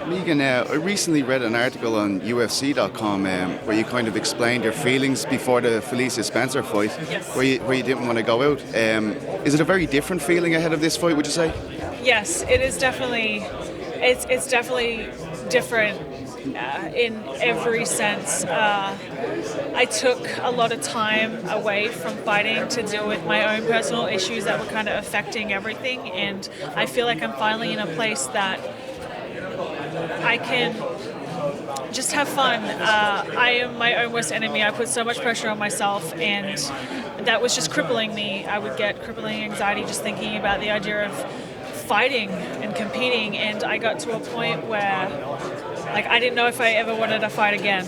Megan, I recently read an article on UFC.com where you kind of explained your feelings before the Felicia Spencer fight, Yes. where you didn't want to go out. Is it a very different feeling ahead of this fight, would you say? Yes, it is definitely. It's definitely different in every sense. I took a lot of time away from fighting to deal with my own personal issues that were kind of affecting everything, and I feel like I'm finally in a place that I can just have fun. I am my own worst enemy. I put so much pressure on myself, and that was just crippling me. I would get crippling anxiety just thinking about the idea of fighting and competing, and I got to a point where I didn't know if I ever wanted to fight again.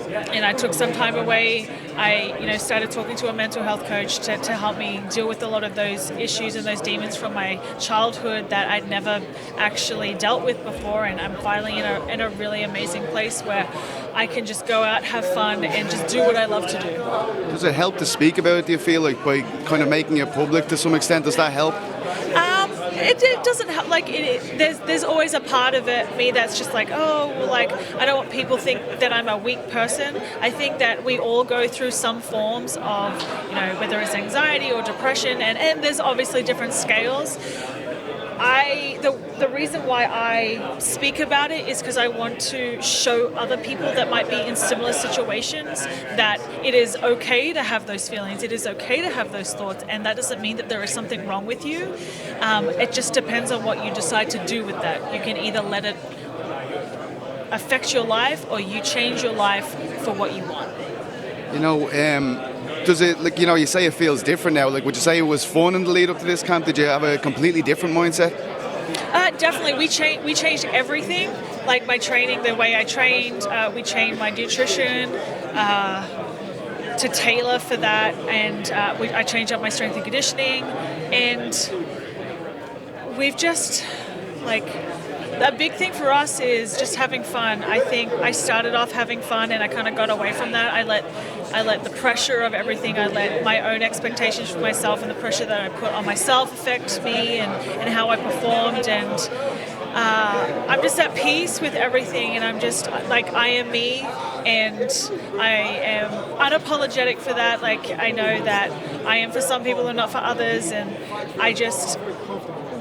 And I took some time away. I started talking to a mental health coach to help me deal with a lot of those issues and those demons from my childhood that I'd never actually dealt with before. And I'm finally in a really amazing place where I can just go out, have fun, and just do what I love to do. Does it help to speak about it, do you feel, like by kind of making it public to some extent? Does that help? It doesn't help. There's always a part of me that's just I don't want people to think that I'm a weak person. I think that we all go through some forms of, whether it's anxiety or depression, and there's obviously different scales. The reason why I speak about it is because I want to show other people that might be in similar situations that it is okay to have those feelings, it is okay to have those thoughts, and that doesn't mean that there is something wrong with you. It just depends on what you decide to do with that. You can either let it affect your life, or you change your life for what you want. Does it, you say it feels different now, would you say it was fun in the lead up to this camp? Did you have a completely different mindset? Definitely. We changed everything, like my training, the way I trained. We changed my nutrition to tailor for that, and I changed up my strength and conditioning, and we've just, a big thing for us is just having fun. I think I started off having fun, and I kind of got away from that. I let the pressure of everything, I let my own expectations for myself and the pressure that I put on myself affect me and how I performed. And I'm just at peace with everything, and I'm just I am me, and I am unapologetic for that. I know that I am for some people and not for others, and I just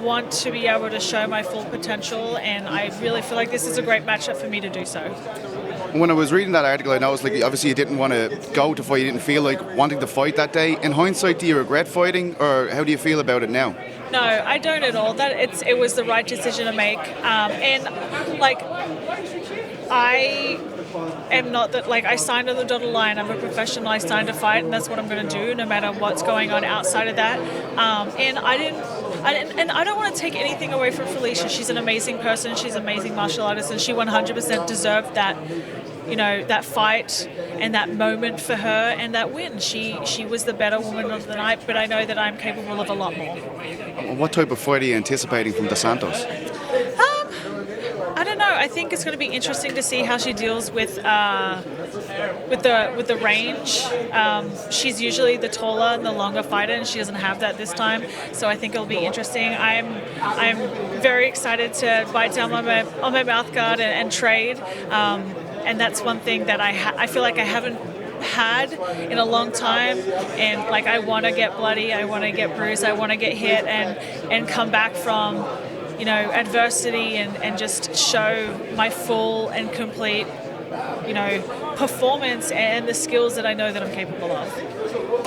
want to be able to show my full potential, and I really feel like this is a great matchup for me to do so. When I was reading that article, I noticed obviously you didn't want to go to fight, you didn't feel like wanting to fight that day. In hindsight, do you regret fighting, or how do you feel about it now? No, I don't at all. It was the right decision to make, and I am not that I signed on the dotted line. I'm a professional. I signed to fight, and that's what I'm going to do, no matter what's going on outside of that. And I don't want to take anything away from Felicia. She's an amazing person. She's an amazing martial artist, and she 100% deserved that, that fight and that moment for her and that win. She was the better woman of the night, but I know that I'm capable of a lot more. What type of fight are you anticipating from dos Santos? I don't know. I think it's going to be interesting to see how she deals with the range. She's usually the taller and the longer fighter, and she doesn't have that this time. So I think it'll be interesting. I'm very excited to bite down on my mouth guard and trade. And that's one thing that I feel like I haven't had in a long time, and I want to get bloody, I want to get bruised, I want to get hit and come back from adversity and just show my full and complete performance and the skills that I know that I'm capable of.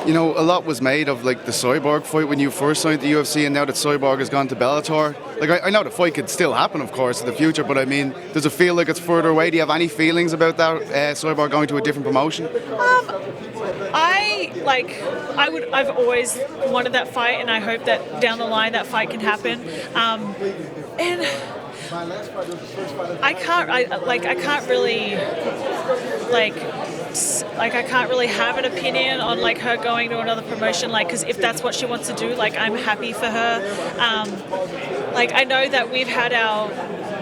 A lot was made of the Cyborg fight when you first signed the UFC, and now that Cyborg has gone to Bellator. I know the fight could still happen, of course, in the future, but I mean, does it feel like it's further away? Do you have any feelings about that, Cyborg going to a different promotion? I've always wanted that fight, and I hope that down the line that fight can happen. And I can't really have an opinion on her going to another promotion, because if that's what she wants to do, I'm happy for her. I know that we've had our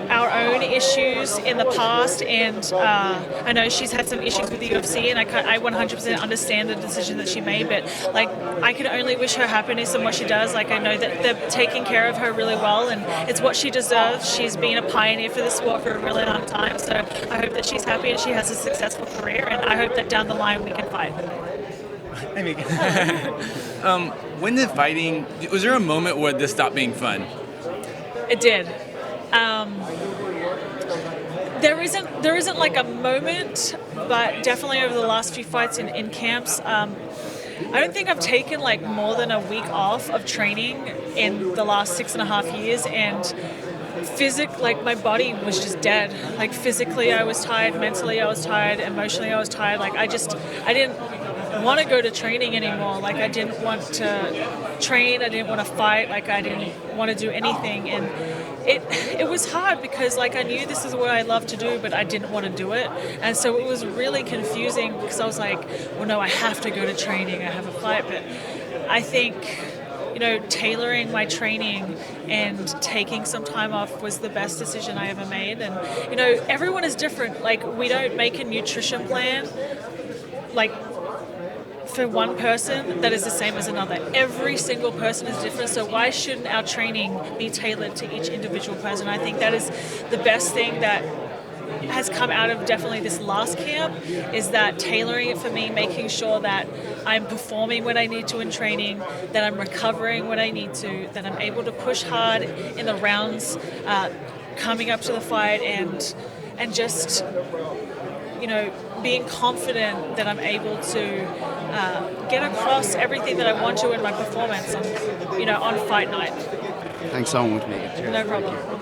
our own issues in the past, and I know she's had some issues with the UFC, and I 100% understand the decision that she made, but like I can only wish her happiness in what she does. Like I know that they're taking care of her really well, and it's what she deserves. She's been a pioneer for the sport for a really long time, so I hope that she's happy and she has a successful career, and I hope that down the line we can fight. I mean, when did fighting, was there a moment where this stopped being fun? It did. There isn't like a moment, but definitely over the last few fights in camps, I don't think I've taken like more than a week off of training in the last 6.5 years, and like my body was just dead. Like physically I was tired, mentally I was tired, emotionally I was tired. Like I didn't want to go to training anymore. Like I didn't want to train, I didn't want to fight, like I didn't want to do anything, and it was hard because like I knew this is what I love to do, but I didn't want to do it, and so it was really confusing because I was like, well no, I have to go to training, I have a fight. But I think, you know, tailoring my training and taking some time off was the best decision I ever made. And you know, everyone is different. Like we don't make a nutrition plan like for one person that is the same as another. Every single person is different, so why shouldn't our training be tailored to each individual person? I think that is the best thing that has come out of definitely this last camp, is that tailoring it for me, making sure that I'm performing what I need to in training, that I'm recovering what I need to, that I'm able to push hard in the rounds coming up to the fight, and just, you know, being confident that I'm able to get across everything that I want to in my performance on, you know, on fight night. Thanks so much, Megan. Cheers. No problem.